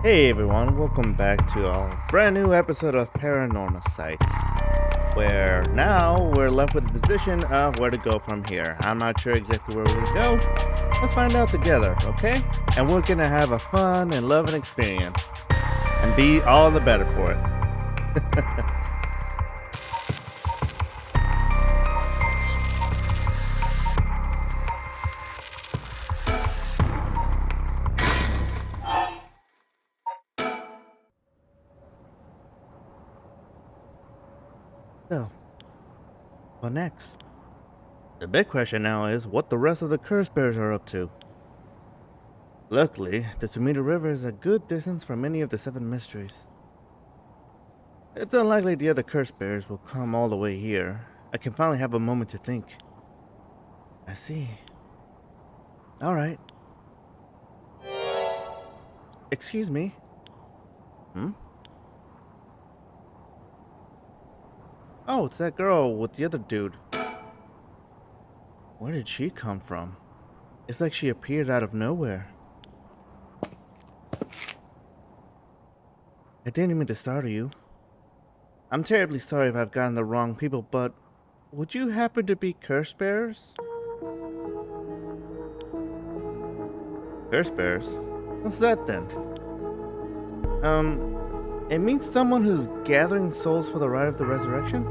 Hey everyone, welcome back to a brand new episode of Paranormasight, where now we're left with the decision of where to go from here. I'm not sure exactly where we're gonna go. Let's find out together, okay? And we're gonna have a fun and loving experience, and be all the better for it. So, what next? The big question now is what the rest of the curse bears are up to. Luckily, the Tsutsumi River is a good distance from any of the 7 mysteries. It's unlikely the other curse bears will come all the way here. I can finally have a moment to think. I see. Alright. Excuse me. Hmm? Oh, it's that girl with the other dude. Where did she come from? It's like she appeared out of nowhere. I didn't mean to startle you. I'm terribly sorry if I've gotten the wrong people, but would you happen to be curse bearers? Curse bearers? What's that then? It means someone who's gathering souls for the rite of the resurrection?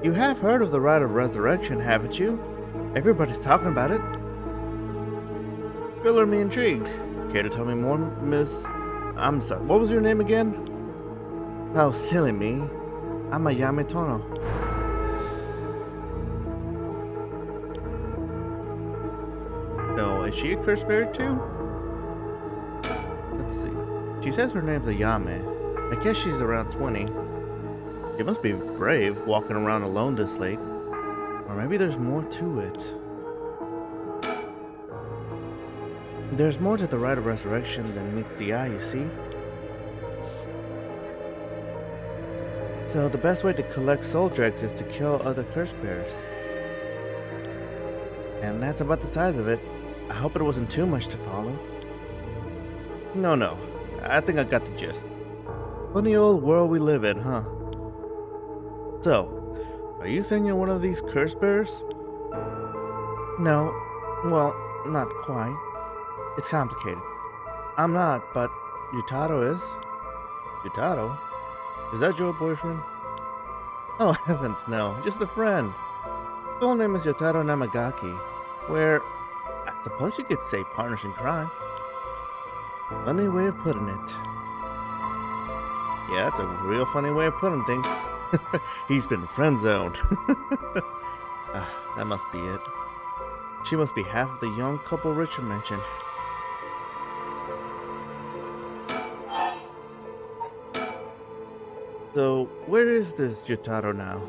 You have heard of the rite of resurrection, haven't you? Everybody's talking about it. Filler me intrigued. Care to tell me more, Miss... I'm sorry, what was your name again? Oh, silly me. I'm Ayame Tono. So, is she a curse bearer too? Let's see. She says her name's Ayame. I guess she's around 20. She must be brave walking around alone this late. Or maybe there's more to it. There's more to the rite of resurrection than meets the eye, you see. So the best way to collect soul dregs is to kill other curse bearers. And that's about the size of it. I hope it wasn't too much to follow. No. I think I got the gist. Funny old world we live in, huh? So, are you saying you're one of these curse bearers? No. Well, not quite. It's complicated. I'm not, but Yutaro is. Yutaro? Is that your boyfriend? Oh heavens no, just a friend. His full name is Yutaro Namagaki, where I suppose you could say partners in crime. Funny way of putting it. Yeah, that's a real funny way of putting things. He's been friend-zoned. That must be it. She must be half of the young couple Richard mentioned. So, where is this Yutaro now?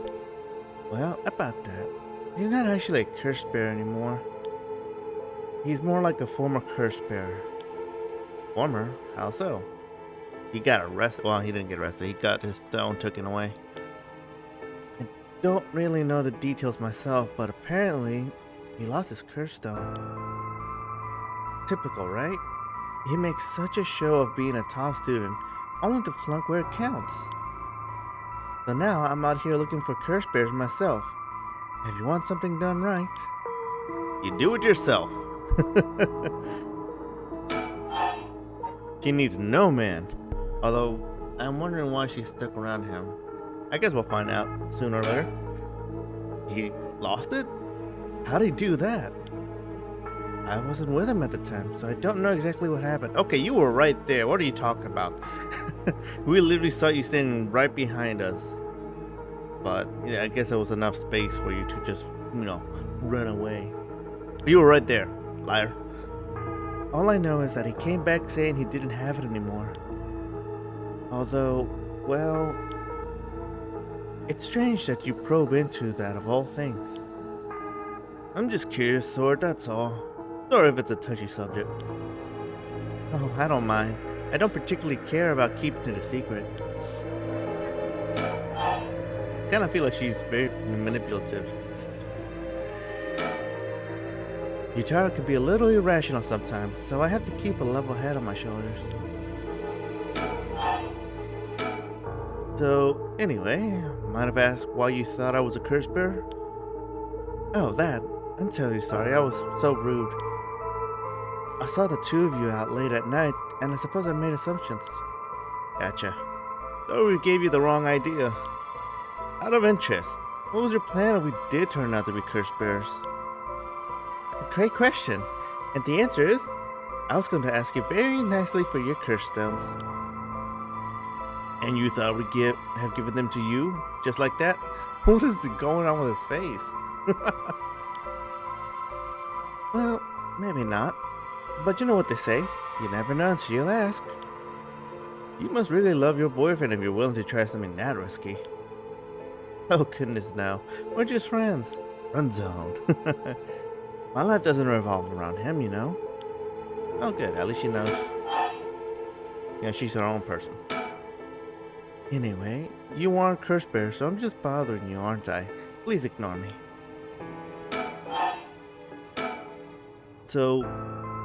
Well, about that, he's not actually a curse bearer anymore. He's more like a former curse bearer. Former? How so? He got arrested. Well, he didn't get arrested. He got his stone taken away. I don't really know the details myself, but apparently he lost his curse stone. Typical, right? He makes such a show of being a top student, only to flunk where it counts. So now I'm out here looking for curse bears myself. If you want something done right, you do it yourself. She needs no man. Although, I'm wondering why she stuck around him. I guess we'll find out sooner or later. He lost it? How'd he do that? I wasn't with him at the time, so I don't know exactly what happened. Okay, you were right there. What are you talking about? We literally saw you standing right behind us. But, yeah, I guess there was enough space for you to just, run away. You were right there, liar. All I know is that he came back saying he didn't have it anymore. Although, well, it's strange that you probe into that of all things. I'm just curious, Sword, that's all. Sorry if it's a touchy subject. Oh, I don't mind. I don't particularly care about keeping it a secret. I kinda feel like she's very manipulative. Yutaro can be a little irrational sometimes, so I have to keep a level head on my shoulders. So, anyway, might have asked why you thought I was a curse bearer? Oh, that. I'm terribly sorry, I was so rude. I saw the two of you out late at night, and I suppose I made assumptions. Gotcha. So we gave you the wrong idea. Out of interest, what was your plan if we did turn out to be curse bearers? A great question. And the answer is, I was going to ask you very nicely for your curse stones. And you thought we'd have given them to you? Just like that? What is going on with his face? Well, maybe not. But you know what they say. You never know until you ask. You must really love your boyfriend if you're willing to try something that risky. Oh goodness no. We're just friends. Friend zone. My life doesn't revolve around him, you know. Oh good, at least she knows. You know, she's her own person. Anyway, you aren't curse bearer, so I'm just bothering you, aren't I? Please ignore me. So,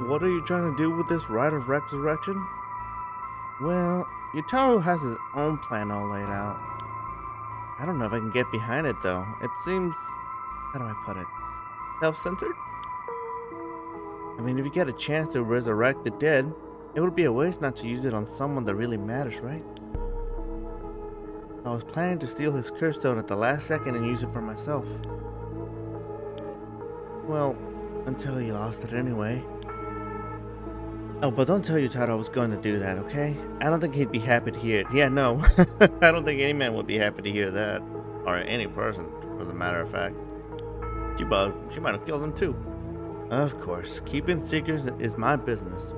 what are you trying to do with this rite of resurrection? Well, Yutaro has his own plan all laid out. I don't know if I can get behind it though. It seems, how do I put it, self-centered? I mean, if you get a chance to resurrect the dead, it would be a waste not to use it on someone that really matters, right? I was planning to steal his curse stone at the last second and use it for myself. Well, until he lost it anyway. Oh, but don't tell Yutaro I was going to do that, okay? I don't think he'd be happy to hear it. Yeah, no. I don't think any man would be happy to hear that. Or any person, for the matter of fact. She might have killed him too. Of course, keeping secrets is my business.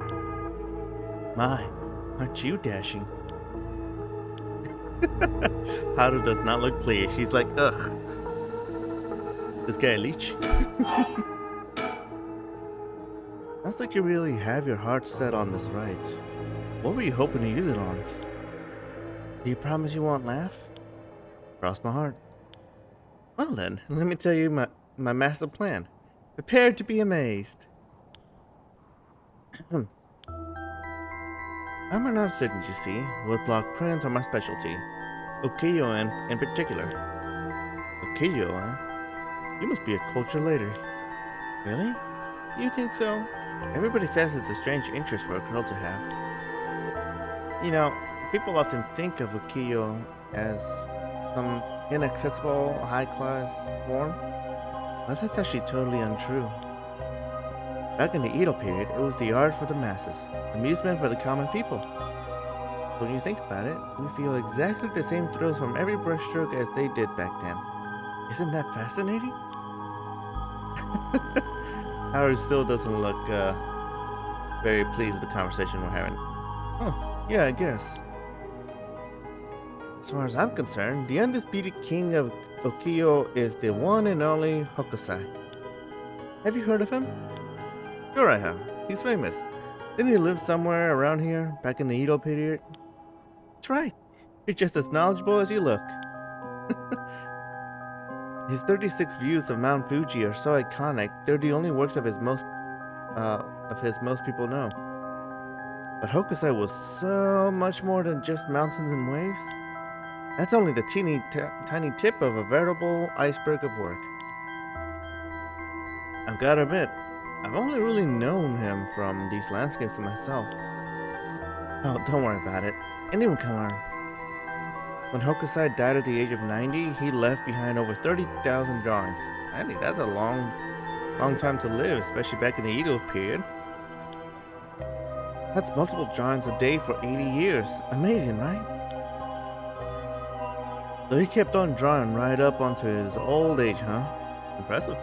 My, aren't you dashing? Haru does not look pleased. She's like, ugh. This guy a leech? Sounds like you really have your heart set on this right. What were you hoping to use it on? Do you promise you won't laugh? Cross my heart. Well then, let me tell you my master plan. Prepare to be amazed. I'm an art student, you see. Woodblock prints are my specialty. Ukiyo in particular. Ukiyo, huh? You must be a culture later. Really? You think so? Everybody says it's a strange interest for a girl to have. You know, people often think of ukiyo as some inaccessible, high-class form, but that's actually totally untrue. Back in the Edo period, it was the art for the masses, amusement for the common people. When you think about it, we feel exactly the same thrills from every brushstroke as they did back then. Isn't that fascinating? Howard still doesn't look very pleased with the conversation we're having. Oh, yeah, I guess. As far as I'm concerned, the undisputed king of ukiyo is the one and only Hokusai. Have you heard of him? Sure I have. He's famous. Didn't he live somewhere around here, back in the Edo period? That's right. You're just as knowledgeable as you look. His 36 views of Mount Fuji are so iconic, they're the only works of his most people know. But Hokusai was so much more than just mountains and waves. That's only the tiny tip of a veritable iceberg of work. I've got to admit, I've only really known him from these landscapes myself. Oh, don't worry about it. Anyone can learn. When Hokusai died at the age of 90, he left behind over 30,000 drawings. I mean, that's a long time to live, especially back in the Edo period. That's multiple drawings a day for 80 years. Amazing, right? So he kept on drawing right up onto his old age, huh? Impressive.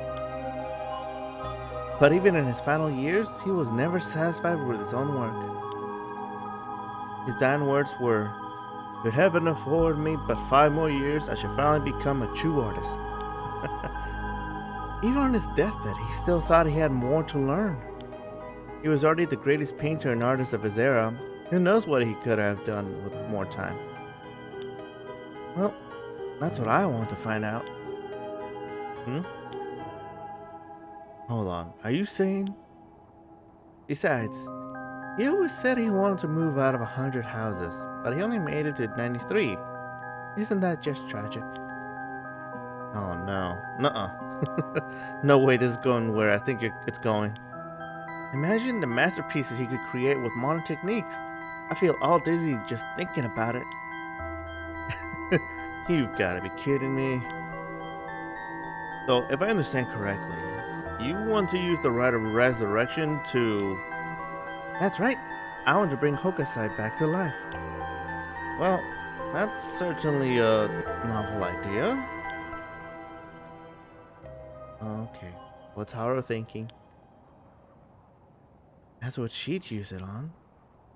But even in his final years, he was never satisfied with his own work. His dying words were, "Could heaven afford me but 5 more years, I should finally become a true artist." Even on his deathbed, he still thought he had more to learn. He was already the greatest painter and artist of his era. Who knows what he could have done with more time? Well, that's what I want to find out. Hold on, are you saying? Besides, he always said he wanted to move out of 100 houses, but he only made it to 93. Isn't that just tragic? Oh no. Nuh-uh. No way this is going where I think it's going. Imagine the masterpieces he could create with modern techniques. I feel all dizzy just thinking about it. You've gotta be kidding me. So, if I understand correctly, you want to use the rite of resurrection to... That's right. I want to bring Hokusai back to life. Well, that's certainly a novel idea. Okay, what's Haru thinking? That's what she'd use it on.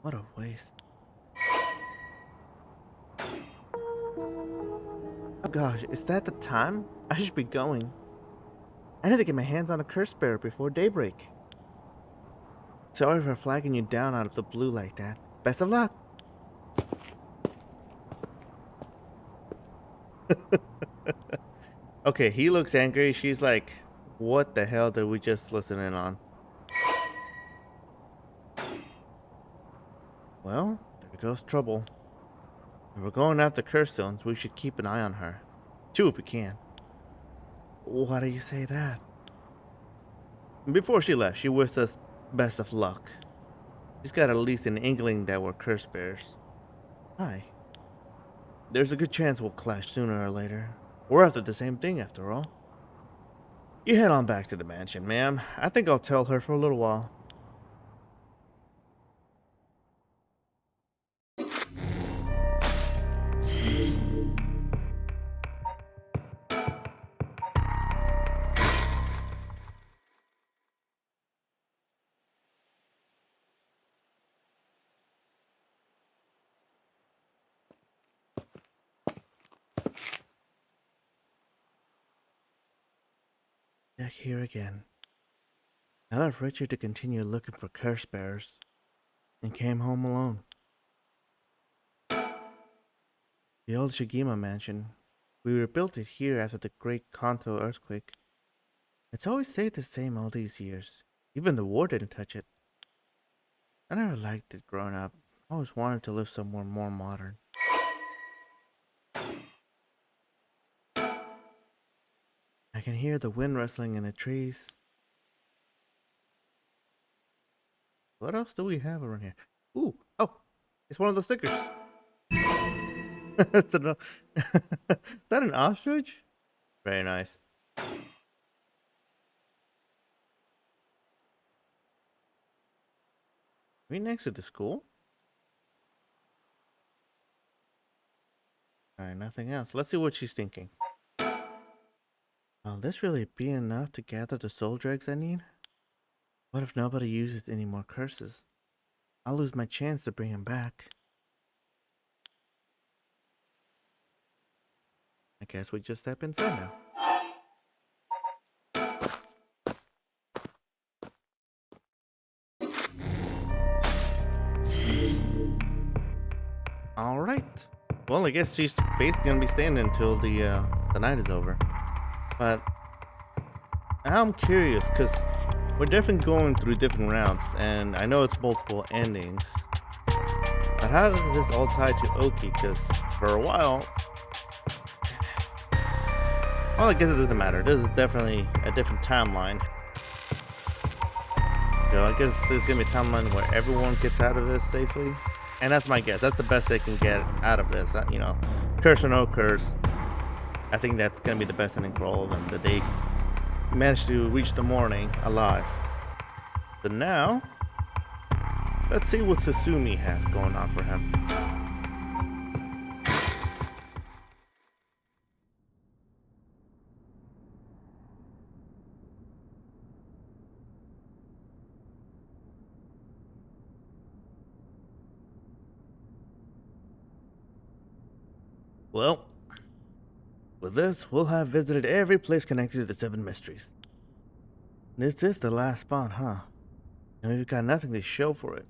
What a waste. Oh gosh, is that the time? I should be going. I need to get my hands on a curse bearer before daybreak. Sorry for flagging you down out of the blue like that. Best of luck. Okay, he looks angry. She's like, what the hell did we just listen in on? Well, there goes trouble. If we're going after curse stones, we should keep an eye on her. Two if we can. Why do you say that? Before she left, she wished us best of luck. She's got at least an inkling that we're curse bearers. Hi. There's a good chance we'll clash sooner or later. We're after the same thing after all. You head on back to the mansion, ma'am. I think I'll tell her for a little while. Back here again. I left Richard to continue looking for curse bearers and came home alone. The old Shigima mansion. We rebuilt it here after the great Kanto earthquake. It's always stayed the same all these years. Even the war didn't touch it. I never liked it growing up. I always wanted to live somewhere more modern. I can hear the wind rustling in the trees. What else do we have around here? Ooh, oh, it's one of the stickers. Is that an ostrich? Very nice. Right next to the school? Alright, nothing else. Let's see what she's thinking. Will this really be enough to gather the soul dregs I need? What if nobody uses any more curses? I'll lose my chance to bring him back. I guess we just step inside now. Alright. Well, I guess she's basically gonna be staying until the night is over. But I'm curious, because we're definitely going through different routes, and I know it's multiple endings. But how does this all tie to Oki? Because for a while... Well, I guess it doesn't matter. This is definitely a different timeline. So I guess there's going to be a timeline where everyone gets out of this safely. And that's my guess. That's the best they can get out of this. You know, curse or no curse. I think that's going to be the best ending for all of them. That they managed to reach the morning alive. So now, let's see what Tsutsumi has going on for him. Well, with this, we'll have visited every place connected to the 7 mysteries. This is the last spot, huh? And we've got nothing to show for it.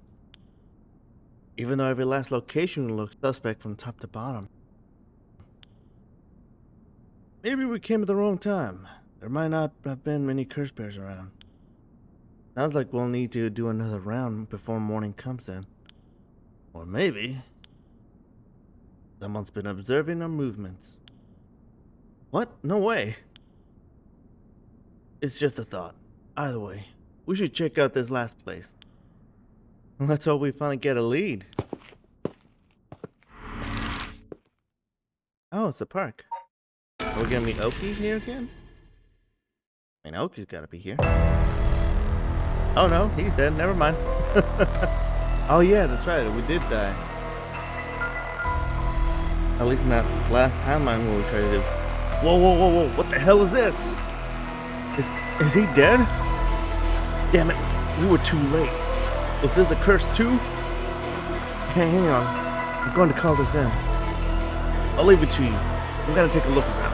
Even though every last location looks suspect from top to bottom. Maybe we came at the wrong time. There might not have been many curse bears around. Sounds like we'll need to do another round before morning comes in. Or maybe someone's been observing our movements. What? No way. It's just a thought. Either way, we should check out this last place. Let's hope we finally get a lead. Oh, it's a park. Are we gonna meet Oki here again? I mean, Oki's gotta be here. Oh no, he's dead. Never mind. Oh yeah, that's right. We did die. At least in that last timeline where we tried to do. Whoa, whoa, whoa, whoa! What the hell is this? Is he dead? Damn it! We were too late. Was this a curse too? Hang on. I'm going to call this in. I'll leave it to you. We gotta take a look around.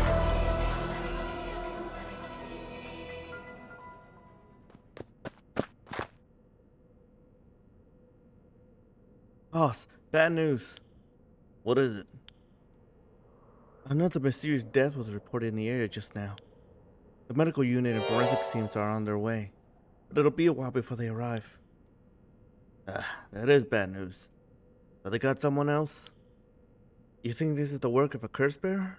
Boss, bad news. What is it? Another mysterious death was reported in the area just now. The medical unit and forensic teams are on their way, but it'll be a while before they arrive. That is bad news. But they got someone else? You think this is the work of a curse bearer?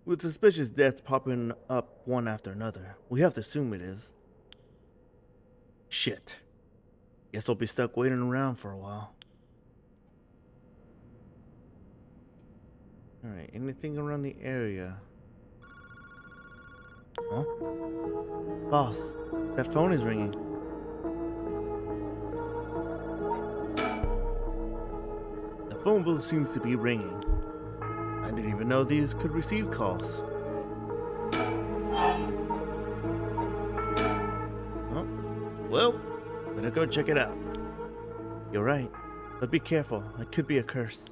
With suspicious deaths popping up one after another, we have to assume it is. Shit. Guess we'll be stuck waiting around for a while. Alright, anything around the area? Huh? Boss, that phone is ringing. The phone booth seems to be ringing. I didn't even know these could receive calls. Oh, well, better go check it out. You're right, but be careful. It could be a curse.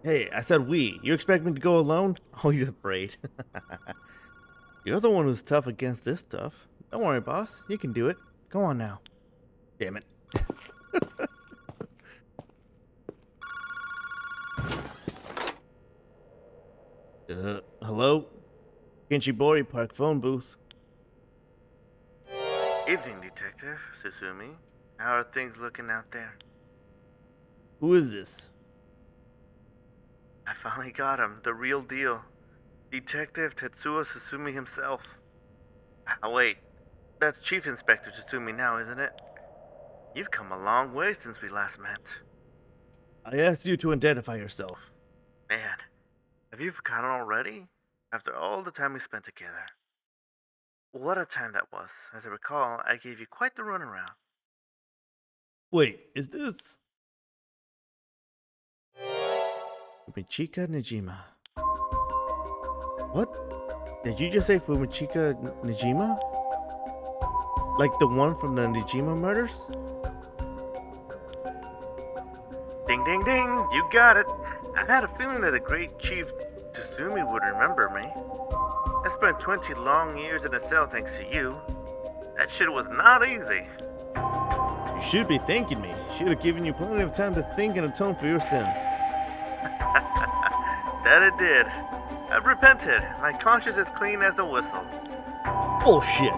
Hey, I said we. You expect me to go alone? Oh, he's afraid. You're the one who's tough against this stuff. Don't worry, boss. You can do it. Go on now. Damn it. Hello? Kinchibori Park phone booth. Evening, Detective Tsutsumi. How are things looking out there? Who is this? I finally got him. The real deal. Detective Tetsuo Tsutsumi himself. Ah, wait. That's Chief Inspector Tsutsumi now, isn't it? You've come a long way since we last met. I asked you to identify yourself. Man, have you forgotten already? After all the time we spent together. What a time that was. As I recall, I gave you quite the runaround. Wait, is this... Fumichika Najima. What? Did you just say Fumichika Najima? Like the one from the Najima murders? Ding ding ding, you got it. I had a feeling that the great Chief Tsutsumi would remember me. I spent 20 long years in a cell thanks to you. That shit was not easy. You should be thanking me. Should have given you plenty of time to think and atone for your sins. That it did. I've repented. My conscience is clean as a whistle. Bullshit.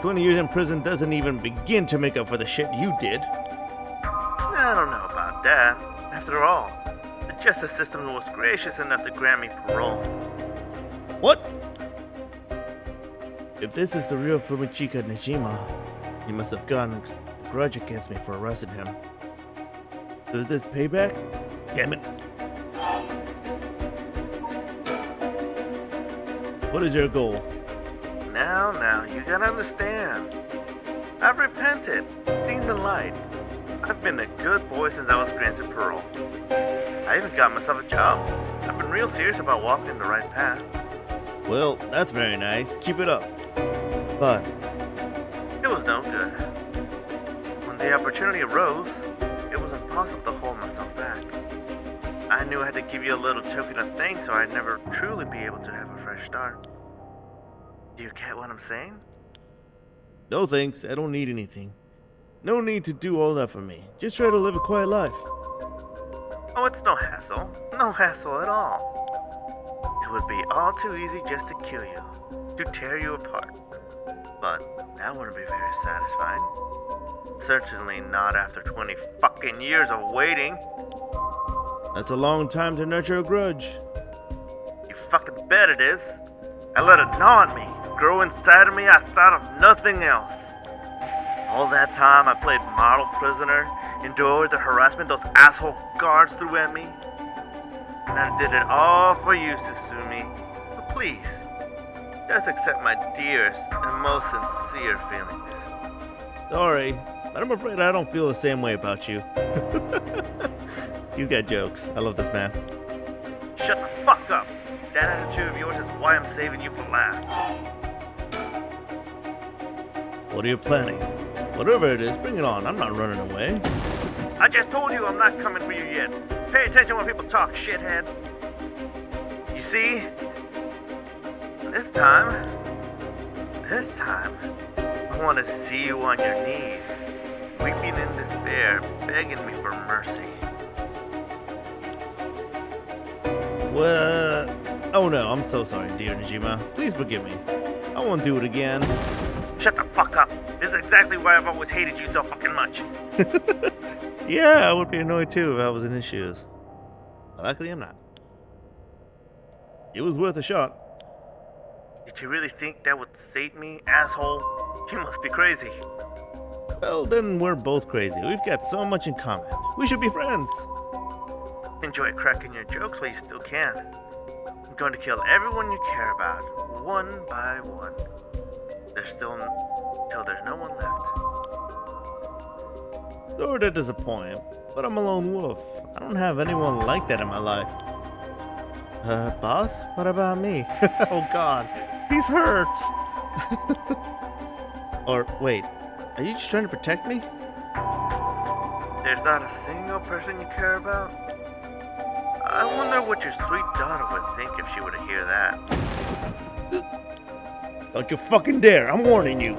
20 years in prison doesn't even begin to make up for the shit you did. I don't know about that. After all, the justice system was gracious enough to grant me parole. What? If this is the real Fumichika Najima, he must have gotten a grudge against me for arresting him. Is this payback? Damn it. What is your goal? Now, you gotta understand. I've repented, seen the light. I've been a good boy since I was granted parole. I even got myself a job. I've been real serious about walking the right path. Well, that's very nice. Keep it up. But it was no good. When the opportunity arose, it was impossible to hold myself back. I knew I had to give you a little token of thanks or I'd never truly be able to have a fresh start. Do you get what I'm saying? No thanks, I don't need anything. No need to do all that for me. Just try to live a quiet life. Oh, it's no hassle. No hassle at all. It would be all too easy just to kill you. To tear you apart. but that wouldn't be very satisfying. Certainly not after 20 fucking years of waiting. That's a long time to nurture a grudge. You fucking bet it is. I let it gnaw at me, grow inside of me. I thought of nothing else. All that time I played model prisoner, endured the harassment those asshole guards threw at me. And I did it all for you, Tsutsumi. So please, just accept my dearest and most sincere feelings. Sorry, but I'm afraid I don't feel the same way about you. He's got jokes. I love this man. Shut the fuck up. That attitude of yours is why I'm saving you for last. What are you planning? Whatever it is, bring it on. I'm not running away. I just told you I'm not coming for you yet. Pay attention when people talk, shithead. You see? This time, I want to see you on your knees, weeping in despair, begging me for mercy. Well, oh no, I'm so sorry, dear Najima. Please forgive me. I won't do it again. Shut the fuck up. This is exactly why I've always hated you so fucking much. Yeah, I would be annoyed too if I was in his shoes. Luckily, I'm not. It was worth a shot. Did you really think that would save me, asshole? You must be crazy. Well, then we're both crazy. We've got so much in common. We should be friends. Enjoy cracking your jokes while you still can. I'm going to kill everyone you care about, one by one. Till there's no one left. Sorry to disappoint, but I'm a lone wolf. I don't have anyone like that in my life. Boss? What about me? Oh god, he's hurt! Or, wait, are you just trying to protect me? There's not a single person you care about? I wonder what your sweet daughter would think if she were to hear that. Don't you fucking dare, I'm warning you.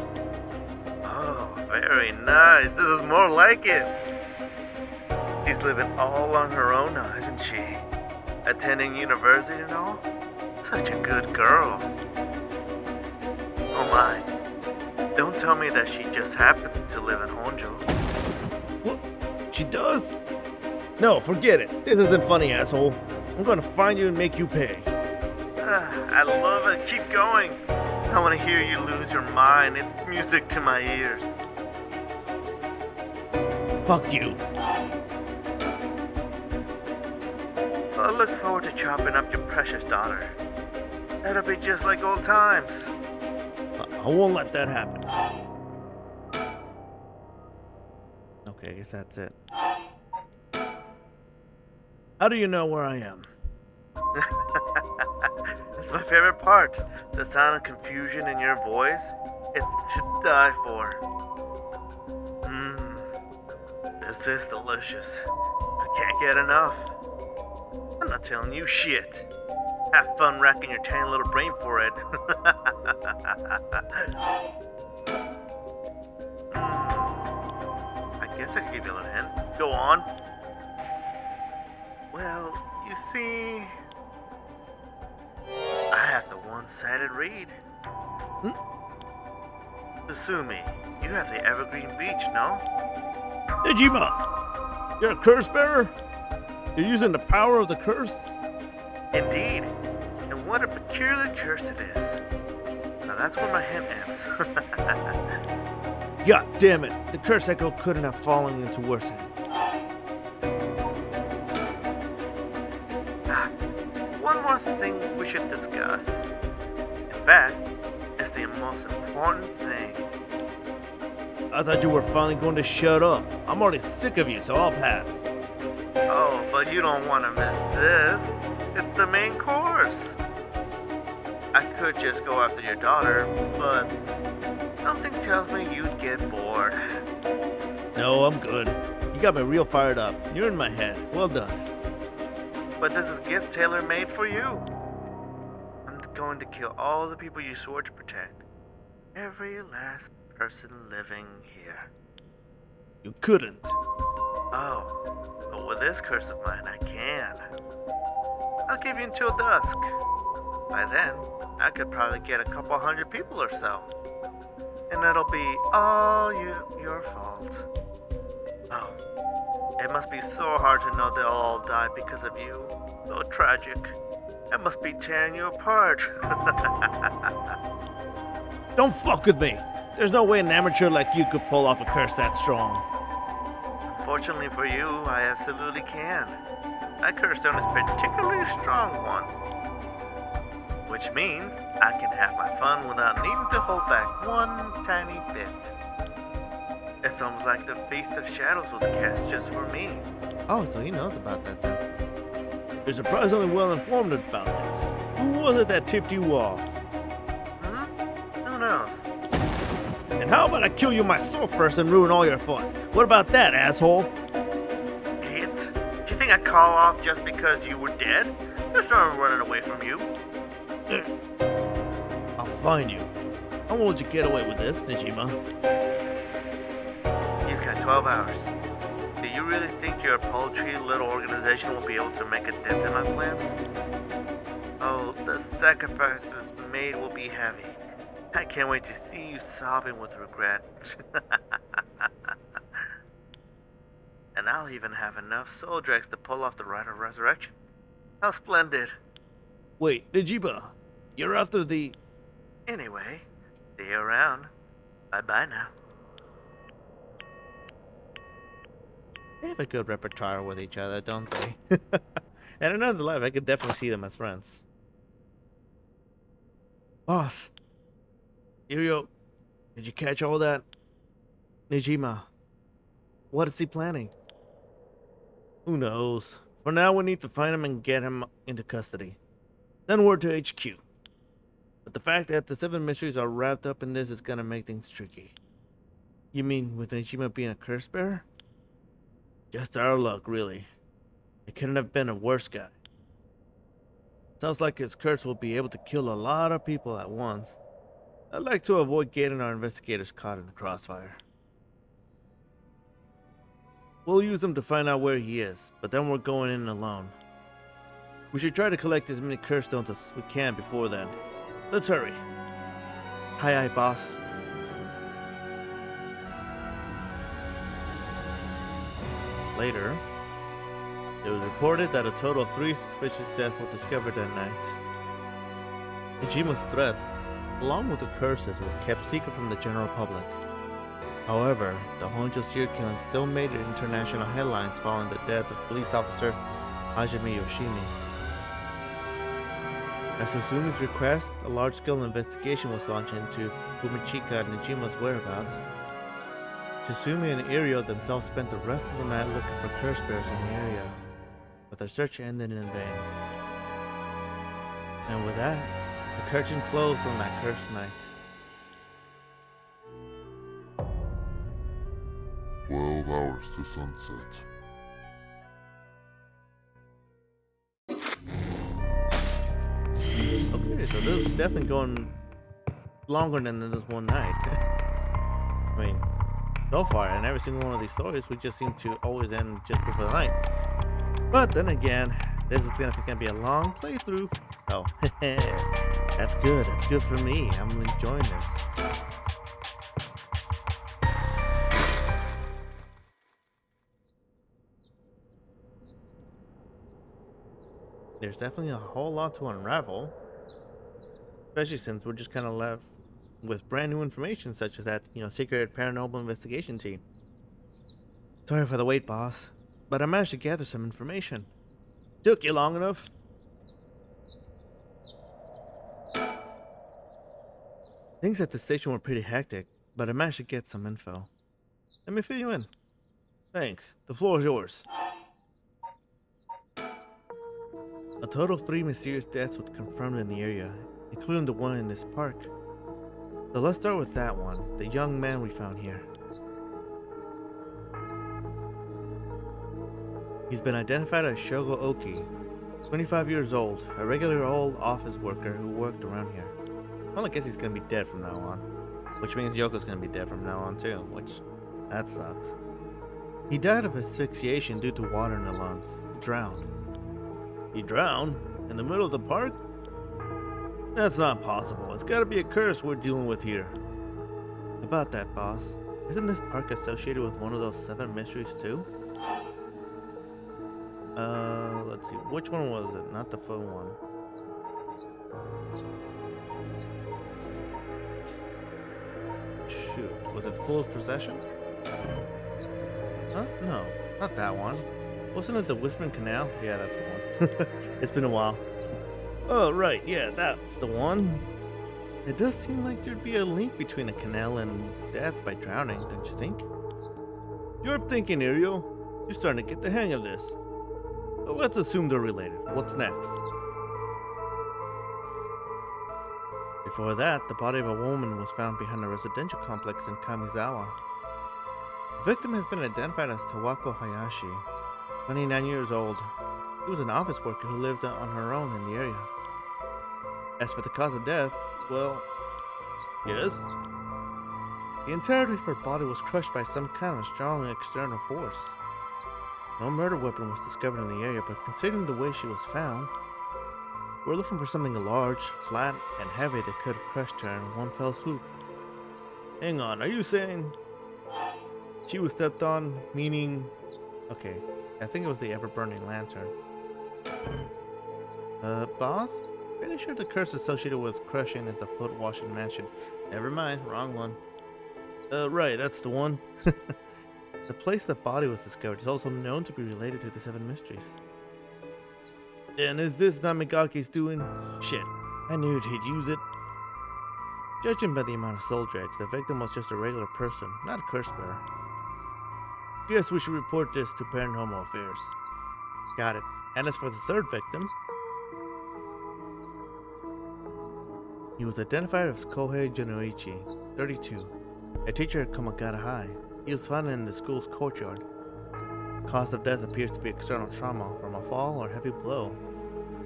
Oh, very nice. This is more like it. She's living all on her own now, isn't she? Attending university and all? Such a good girl. Oh my. Don't tell me that she just happens to live in Honjo. What? She does? No, forget it. This isn't funny, asshole. I'm gonna find you and make you pay. I love it. Keep going. I want to hear you lose your mind. It's music to my ears. Fuck you. I look forward to chopping up your precious daughter. That'll be just like old times. I won't let that happen. Okay, I guess that's it. How do you know where I am? That's my favorite part. The sound of confusion in your voice. It's to die for. This is delicious. I can't get enough. I'm not telling you shit. Have fun racking your tiny little brain for it. I guess I could give you a little hint. Go on. Well, you see, I have the one-sided read. Tsutsumi, you have the Evergreen Beach, no? Nejima, you're a curse bearer? You're using the power of the curse? Indeed. And what a peculiar curse it is. Now that's where my hint ends. God damn it. The curse echo couldn't have fallen into worse hands. One more thing we should discuss. In fact, it's the most important thing. I thought you were finally going to shut up. I'm already sick of you, so I'll pass. Oh, but you don't want to miss this. It's the main course. I could just go after your daughter, but something tells me you'd get bored. No, I'm good. You got me real fired up. You're in my head. Well done. But this is a gift tailor-made for you. I'm going to kill all the people you swore to protect. Every last person living here. You couldn't. Oh, but with this curse of mine, I can. I'll give you until dusk. By then, I could probably get a couple hundred people or so. and it'll be all your fault. Oh, it must be so hard to know they'll all die because of you. So tragic. It must be tearing you apart. Don't fuck with me. There's no way an amateur like you could pull off a curse that strong. Fortunately for you, I absolutely can. My curse stone is a particularly strong one. Which means I can have my fun without needing to hold back one tiny bit. It's almost like the Feast of Shadows was cast just for me. Oh, so he knows about that then. You're surprisingly well informed about this. Who was it that tipped you off? Who knows? And how about I kill you myself first and ruin all your fun? What about that, asshole? Idiot. Do you think I call off just because you were dead? There's no one running away from you. I'll find you. I won't let you get away with this, Nijima. You've got 12 hours. Do you really think your paltry little organization will be able to make a dent in my plans? Oh, the sacrifices made will be heavy. I can't wait to see you sobbing with regret. And I'll even have enough soul dregs to pull off the Rite of Resurrection. How splendid. Wait, Nijima, you're after the... Anyway, see you around. Bye-bye now. They have a good repertoire with each other, don't they? And in another life, I could definitely see them as friends. Boss. Irio, did you catch all that? Nijima, what is he planning? Who knows? For now, we need to find him and get him into custody. Then we're to HQ. But the fact that the 7 mysteries are wrapped up in this is gonna make things tricky. You mean with Nijima being a curse bearer? Just our luck, really. It couldn't have been a worse guy. Sounds like his curse will be able to kill a lot of people at once. I'd like to avoid getting our investigators caught in the crossfire. We'll use them to find out where he is, but then we're going in alone. We should try to collect as many curse stones as we can before then. Let's hurry. Aye, boss. Later, it was reported that a total of 3 suspicious deaths were discovered that night. Nijima's threats, along with the curses, were kept secret from the general public. However, the Honjo serial killing still made it international headlines following the death of police officer Hajime Yoshimi. At Tsutsumi's request, a large-scale investigation was launched into Fumichika Nijima's whereabouts. Tsutsumi and Irio themselves spent the rest of the night looking for curse bearers in the area, but their search ended in vain. And with that, the curtain closed on that cursed night. 12 hours to sunset. Okay, so this is definitely going longer than this one night. I mean, so far, in every single one of these stories, we just seem to always end just before the night. But then again, this is gonna be a long playthrough, so that's good. That's good for me. I'm enjoying this. There's definitely a whole lot to unravel, especially since we're just kind of left with brand new information, such as that, secret paranormal investigation team. Sorry for the wait, boss, but I managed to gather some information. Took you long enough? Things at the station were pretty hectic, but I managed to get some info. Let me fill you in. Thanks. The floor is yours. A total of 3 mysterious deaths were confirmed in the area, including the one in this park. So let's start with that one, the young man we found here. He's been identified as Shogo Oki, 25 years old, a regular old office worker who worked around here. Well, I guess he's gonna be dead from now on, which means Yoko's gonna be dead from now on too, which, that sucks. He died of asphyxiation due to water in the lungs. He drowned. He drowned? In the middle of the park? That's not possible. It's gotta be a curse we're dealing with here. About that, boss. Isn't this park associated with one of those 7 mysteries too? Let's see. Which one was it? Not the phone one. Shoot. Was it Fool's Procession? Huh? No. Not that one. Wasn't it the Whispering Canal? Yeah, that's the one. It's been a while. Oh, right. Yeah, that's the one. It does seem like there'd be a link between a canal and death by drowning, don't you think? You're thinking, Ariel. You're starting to get the hang of this. So let's assume they're related. What's next? Before that, the body of a woman was found behind a residential complex in Kamizawa. The victim has been identified as Tawako Hayashi, 29 years old. She was an office worker who lived on her own in the area. As for the cause of death, well, yes. The entirety of her body was crushed by some kind of strong external force. No murder weapon was discovered in the area, but considering the way she was found, we're looking for something large, flat, and heavy that could have crushed her in one fell swoop. Hang on, are you saying she was stepped on, meaning... Okay, I think it was the ever-burning lantern. Boss? Pretty sure the curse associated with crushing is the foot washing mansion. Never mind, wrong one. Right, that's the one. The place the body was discovered is also known to be related to the 7 mysteries. And is this Namigaki's doing? Shit, I knew he'd use it. Judging by the amount of soul dregs, the victim was just a regular person, not a curse bearer. Guess we should report this to Paranormal Affairs. Got it. And as for the 3rd victim, he was identified as Kohei Junoichi, 32, a teacher at Komagata High. He was found in the school's courtyard. The cause of death appears to be external trauma from a fall or heavy blow.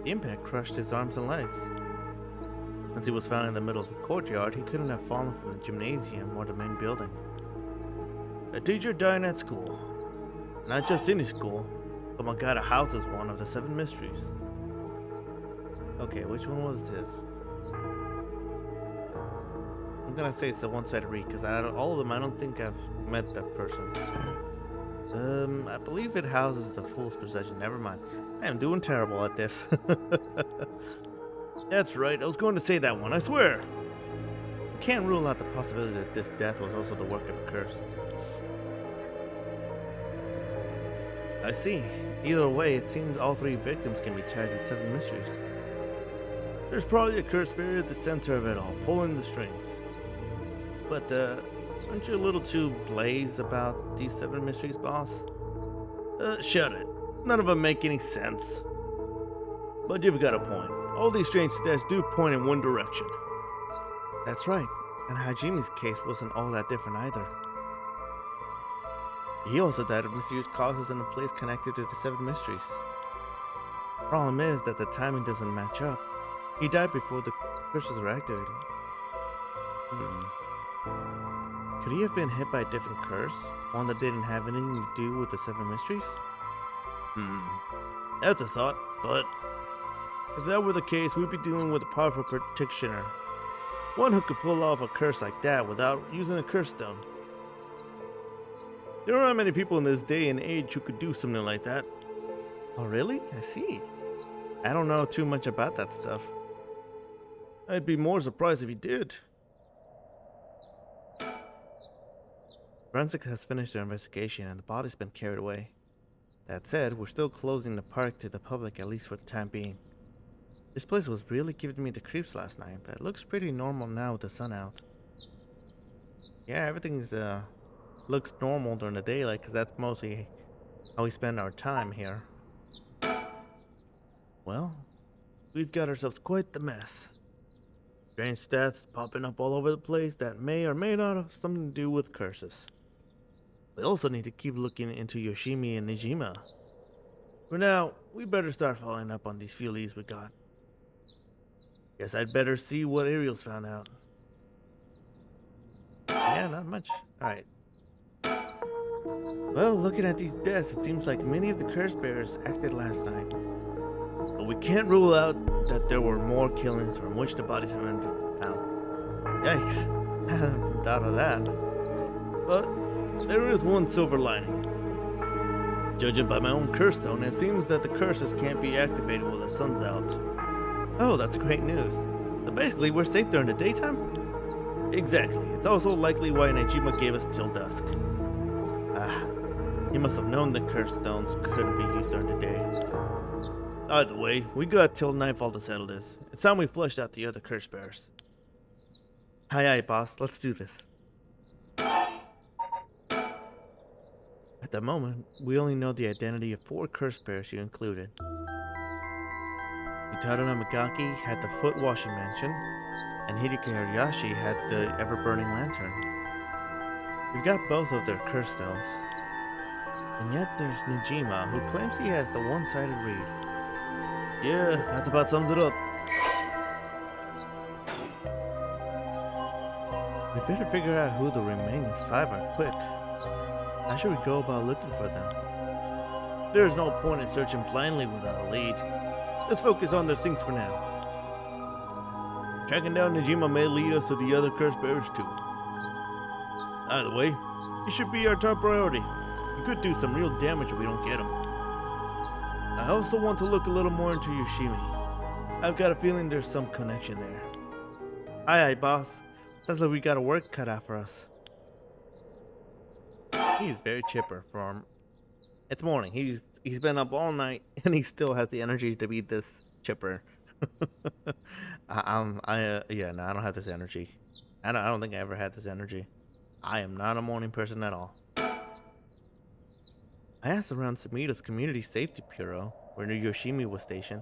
The impact crushed his arms and legs. Since he was found in the middle of the courtyard, he couldn't have fallen from the gymnasium or the main building. A teacher dying at school. Not just any school. Komagata houses one of the 7 mysteries. Okay, which one was this? I'm gonna say it's the one-sided read, because all of them, I don't think I've met that person. I believe it houses the Fool's Procession. Never mind. I am doing terrible at this. That's right, I was going to say that one, I swear. You can't rule out the possibility that this death was also the work of a curse. I see. Either way, it seems all 3 victims can be tied to the 7 mysteries. There's probably a curse spirit at the center of it all, pulling the strings. But, aren't you a little too blazed about these 7 mysteries, boss? Shut it. None of them make any sense. But you've got a point. All these strange deaths do point in one direction. That's right. And Hajimi's case wasn't all that different either. He also died of mysterious causes in a place connected to the 7 mysteries. Problem is that the timing doesn't match up. He died before the curses were activated. Could he have been hit by a different curse? One that didn't have anything to do with the 7 mysteries? That's a thought, but if that were the case, we'd be dealing with a powerful practitioner. One who could pull off a curse like that without using a curse stone. There aren't many people in this day and age who could do something like that. Oh really? I see. I don't know too much about that stuff. I'd be more surprised if he did. Forensics has finished their investigation and the body's been carried away. That said, we're still closing the park to the public, at least for the time being. This place was really giving me the creeps last night, but it looks pretty normal now with the sun out. Yeah, everything's looks normal during the daylight, because that's mostly how we spend our time here. Well, we've got ourselves quite the mess. Strange stats popping up all over the place that may or may not have something to do with curses. We also need to keep looking into Yoshimi and Nijima. For now, we better start following up on these few leads we got. Guess I'd better see what Ariel's found out. Yeah, not much. Alright. Well, looking at these deaths, it seems like many of the curse bearers acted last night. But we can't rule out that there were more killings from which the bodies haven't been found. Yikes. thought of that. But there is one silver lining. Judging by my own curse stone, it seems that the curses can't be activated while the sun's out. Oh, that's great news. So basically, we're safe during the daytime? Exactly. It's also likely why Nejima gave us till dusk. He must have known the curse stones couldn't be used during the day. Either way, we got till nightfall to settle this. It's time we flushed out the other curse bearers. Aye, boss. Let's do this. At the moment, we only know the identity of 4 curse bearers you included. Utada Namagaki had the foot washing mansion, and Hideki Harayashi had the ever-burning lantern. We've got both of their curse stones. And yet there's Nejima, who claims he has the one-sided read. Yeah, that about sums it up. We better figure out who the remaining 5 are quick. How should we go about looking for them? There's no point in searching blindly without a lead. Let's focus on their things for now. Tracking down Nejima may lead us to the other curse bearers too. Either way, he should be our top priority. We could do some real damage if we don't get him. I also want to look a little more into Yoshimi. I've got a feeling there's some connection there. Aye, boss. Sounds like we got a work cut out for us. He's very chipper from... It's morning. He's been up all night and he still has the energy to be this chipper. I don't have this energy. I don't think I ever had this energy. I am not a morning person at all. I asked around Sumida's Community Safety Bureau, where Yoshimi was stationed.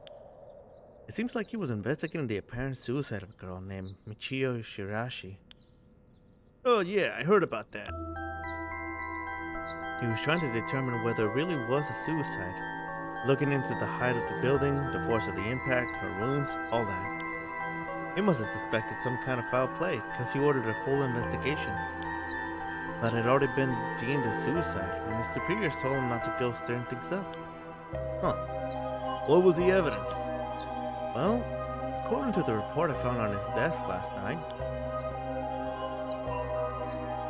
It seems like he was investigating the apparent suicide of a girl named Michio Shirashi. Oh yeah, I heard about that. He was trying to determine whether it really was a suicide, looking into the height of the building, the force of the impact, her wounds, all that. He must have suspected some kind of foul play, because he ordered a full investigation. But it had already been deemed a suicide, and his superiors told him not to go stirring things up. Huh. What was the evidence? Well, according to the report I found on his desk last night,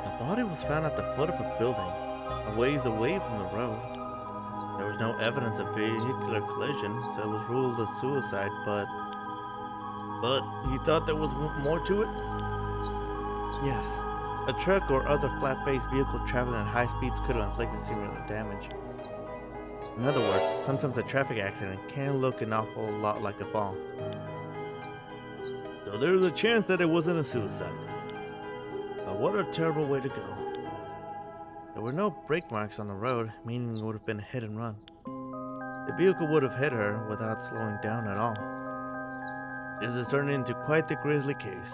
the body was found at the foot of a building, a ways away from the road. There was no evidence of vehicular collision, so it was ruled a suicide, but he thought there was more to it? Yes. A truck or other flat-faced vehicle traveling at high speeds could have inflicted similar damage. In other words, sometimes a traffic accident can look an awful lot like a fall. So there's a chance that it wasn't a suicide. But what a terrible way to go. There were no brake marks on the road, meaning it would have been a hit and run. The vehicle would have hit her without slowing down at all. This is turning into quite the grisly case.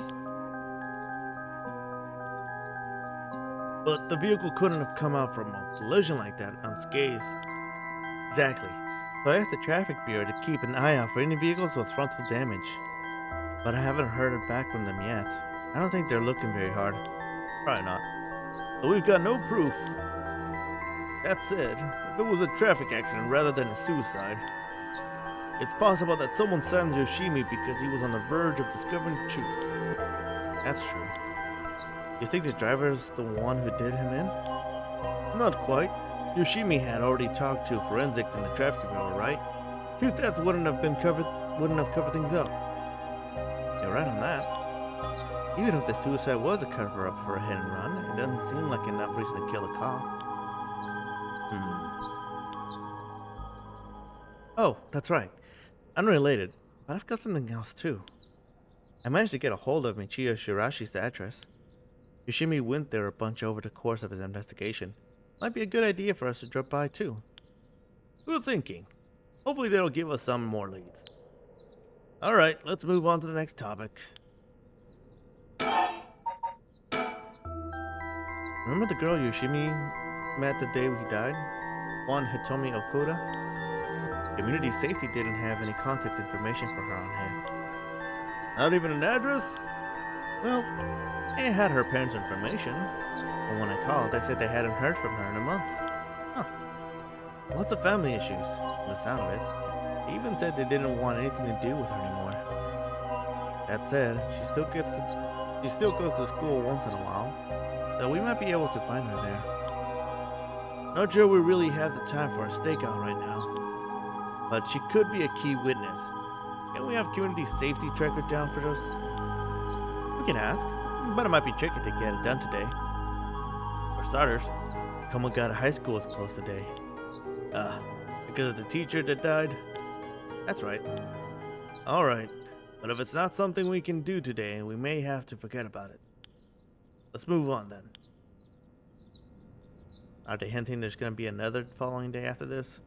But the vehicle couldn't have come out from a collision like that unscathed. Exactly. So I asked the traffic bureau to keep an eye out for any vehicles with frontal damage. But I haven't heard it back from them yet. I don't think they're looking very hard. Probably not. So we've got no proof. That said, if it was a traffic accident rather than a suicide, it's possible that someone silenced Yoshimi because he was on the verge of discovering the truth. That's true. You think the driver's the one who did him in? Not quite. Yoshimi had already talked to forensics in the traffic bureau, right? His death wouldn't have covered things up. You're right on that. Even if the suicide was a cover-up for a hit and run, it doesn't seem like enough reason to kill a cop. Oh, that's right. Unrelated, but I've got something else too. I managed to get a hold of Michio Shirashi's address. Yoshimi went there a bunch over the course of his investigation. Might be a good idea for us to drop by too. Good thinking. Hopefully that'll give us some more leads. Alright, let's move on to the next topic. Remember the girl Yoshimi met the day he died? One Hitomi Okuda? Community Safety didn't have any contact information for her on hand. Not even an address? Well, they had her parents' information, but when I called, they said they hadn't heard from her in a month. Huh. Lots of family issues, from the sound of it. They even said they didn't want anything to do with her anymore. That said, she still goes to school once in a while. so we might be able to find her there. Not sure we really have the time for a stakeout right now, but she could be a key witness. Can we have community safety tracker down for us? We can ask, but it might be tricky to get it done today. For starters, Komagata High School is closed today. Because of the teacher that died? That's right. Alright, but if it's not something we can do today, we may have to forget about it. Let's move on then. Are they hinting there's going to be another following day after this?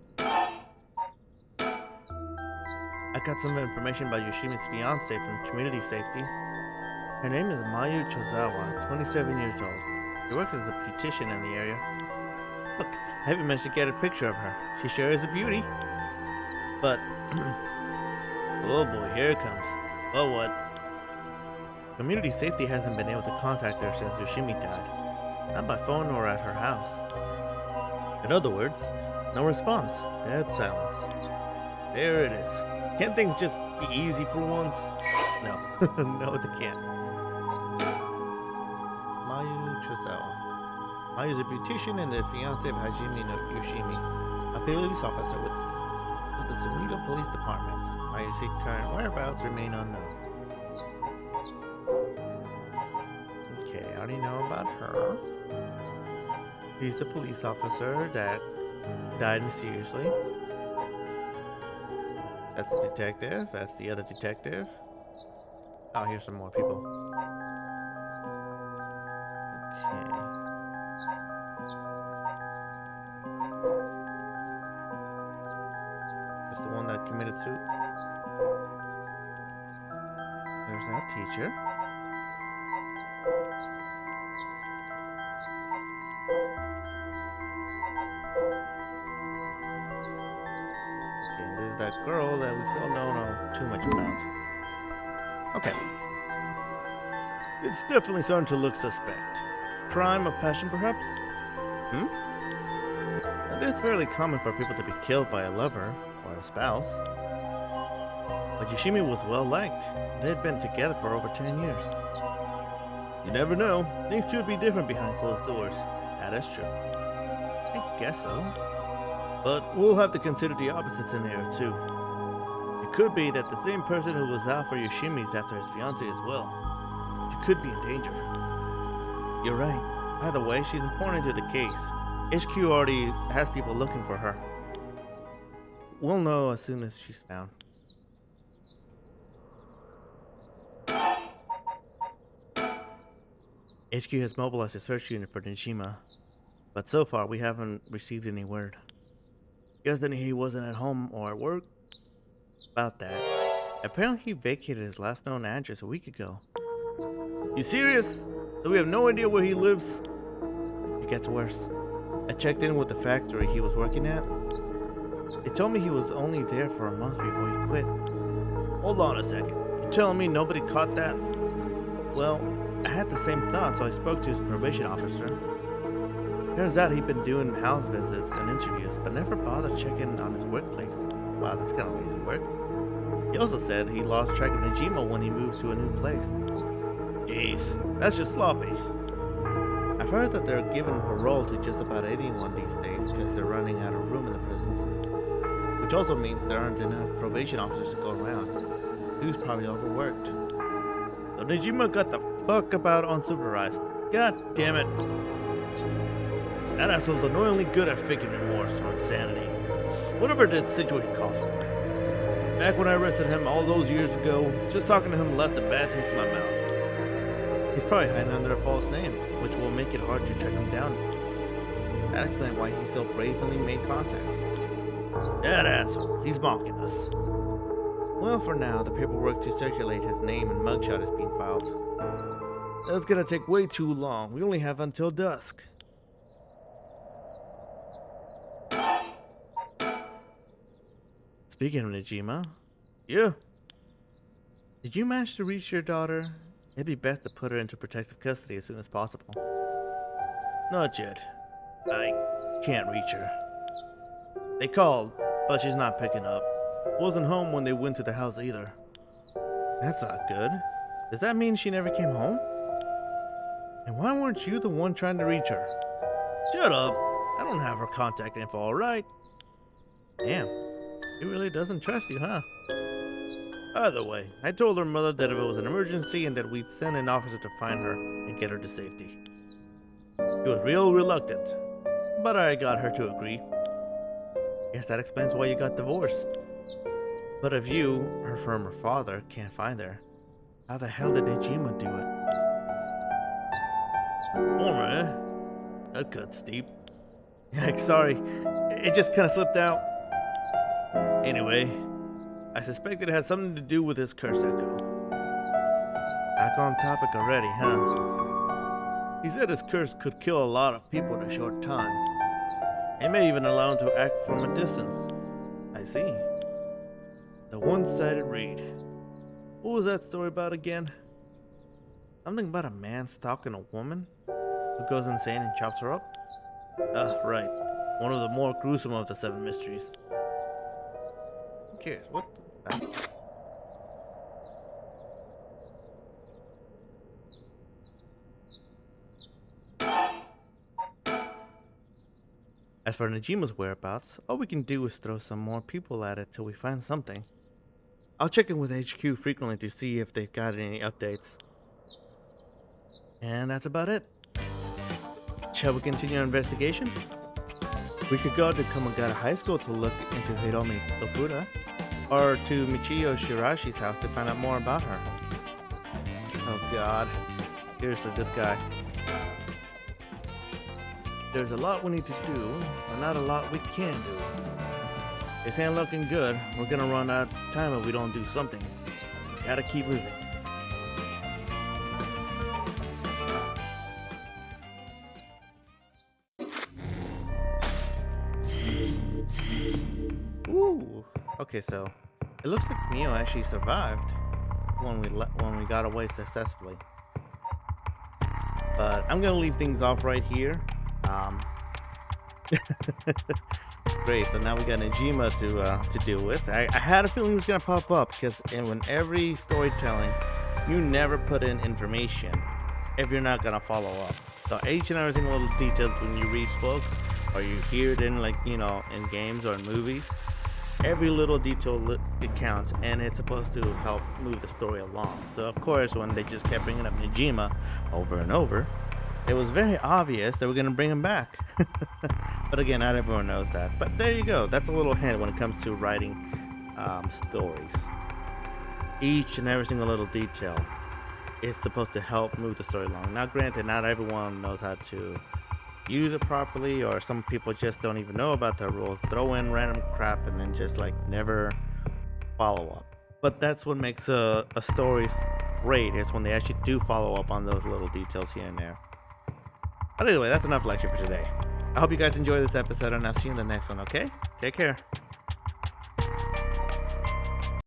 I got some information about Yoshimi's fiance from community safety. Her name is Mayu Chozawa, 27 years old. She works as a beautician in the area. Look, I haven't managed to get a picture of her. She sure is a beauty. But, oh boy, here it comes. Well, what? Community safety hasn't been able to contact her since Yoshimi died. Not by phone or at her house. In other words, no response. Dead silence. There it is. Can't things just be easy for once? No. No, they can't. Mayu Chozawa. Mayu is a beautician and the fiance of Hajime no Yoshimi, a police officer with the Sumida Police Department. Mayu's current whereabouts remain unknown. Okay, I already know about her. He's the police officer that died mysteriously. That's the detective. That's the other detective. Oh, here's some more people. Okay. Just the one that committed suit. There's that teacher. That girl that we still don't know too much about. Okay. It's definitely starting to look suspect. Crime of passion, perhaps? It is fairly common for people to be killed by a lover or a spouse. But Yoshimi was well liked. They had been together for over 10 years. You never know. Things could be different behind closed doors. That is true. I guess so. But we'll have to consider the opposite scenario too. It could be that the same person who was out for Yoshimi's after his fiancée as well. She could be in danger. You're right. Either way, she's important to the case. HQ already has people looking for her. We'll know as soon as she's found. HQ has mobilized a search unit for Nijima, but so far we haven't received any word. Guessing he wasn't at home or at work? About that. Apparently he vacated his last known address a week ago. You serious? So we have no idea where he lives? It gets worse. I checked in with the factory he was working at. They told me he was only there for a month before he quit. Hold on a second. You telling me nobody caught that? Well, I had the same thought, so I spoke to his probation officer. Turns out he'd been doing house visits and interviews, but never bothered checking on his workplace. Wow, that's kind of lazy work. He also said he lost track of Nijima when he moved to a new place. Jeez, that's just sloppy. I've heard that they're giving parole to just about anyone these days because they're running out of room in the prisons. Which also means there aren't enough probation officers to go around. He was probably overworked. So Nijima got the fuck about unsupervised. God damn it. That asshole's annoyingly good at faking remorse or insanity. Whatever the situation calls for. Back when I arrested him all those years ago, just talking to him left a bad taste in my mouth. He's probably hiding under a false name, which will make it hard to track him down. That explains why he so brazenly made contact. That asshole, he's mocking us. Well, for now, the paperwork to circulate his name and mugshot is being filed. That's gonna take way too long. We only have until dusk. Speaking of Nijima, yeah. Did you manage to reach your daughter? It'd be best to put her into protective custody as soon as possible. Not yet. I can't reach her. They called, but she's not picking up. Wasn't home when they went to the house either. That's not good. Does that mean she never came home? And why weren't you the one trying to reach her? Shut up. I don't have her contact info, alright? Damn. He really doesn't trust you, huh? Either way, I told her mother that if it was an emergency and that we'd send an officer to find her and get her to safety. She was real reluctant, but I got her to agree. Guess that explains why you got divorced. But if you, her former father, can't find her, how the hell did Nejima do it? Former, eh? That cut steep. Heck, sorry. It just kind of slipped out. Anyway, I suspect it had something to do with his curse echo. Back on topic already, huh? He said his curse could kill a lot of people in a short time. It may even allow him to act from a distance. I see. The one-sided raid. What was that story about again? Something about a man stalking a woman who goes insane and chops her up? Right. One of the more gruesome of the 7 mysteries. Who cares? What's that? As for Nejima's whereabouts, all we can do is throw some more people at it till we find something. I'll check in with HQ frequently to see if they've got any updates. And that's about it. Shall we continue our investigation? We could go to Kamagata High School to look into Hiromi Tokura, or to Michio Shirashi's house to find out more about her. Oh god. Seriously, this guy. There's a lot we need to do, but not a lot we can do. This ain't looking good. We're gonna run out of time if we don't do something. Gotta keep moving. Ooh. Okay, so it looks like Mio actually survived when we got away successfully. But I'm gonna leave things off right here. Great, so now we got Nejima to deal with. I had a feeling he was gonna pop up because in every storytelling, you never put in information if you're not gonna follow up. So each and every single little details when you read books or you hear it in in games or in movies, every little detail it counts, and it's supposed to help move the story along. So of course, when they just kept bringing up Nejima over and over, it was very obvious that we're going to bring him back. But again, not everyone knows that. But there you go. That's a little hint when it comes to writing stories. Each and every single little detail is supposed to help move the story along. Now, granted, not everyone knows how to use it properly, or some people just don't even know about the rules. Throw in random crap and then just never follow up. But that's what makes a story great, is when they actually do follow up on those little details here and there. But anyway, that's enough lecture for today. I hope you guys enjoyed this episode, and I'll see you in the next one, okay? Take care.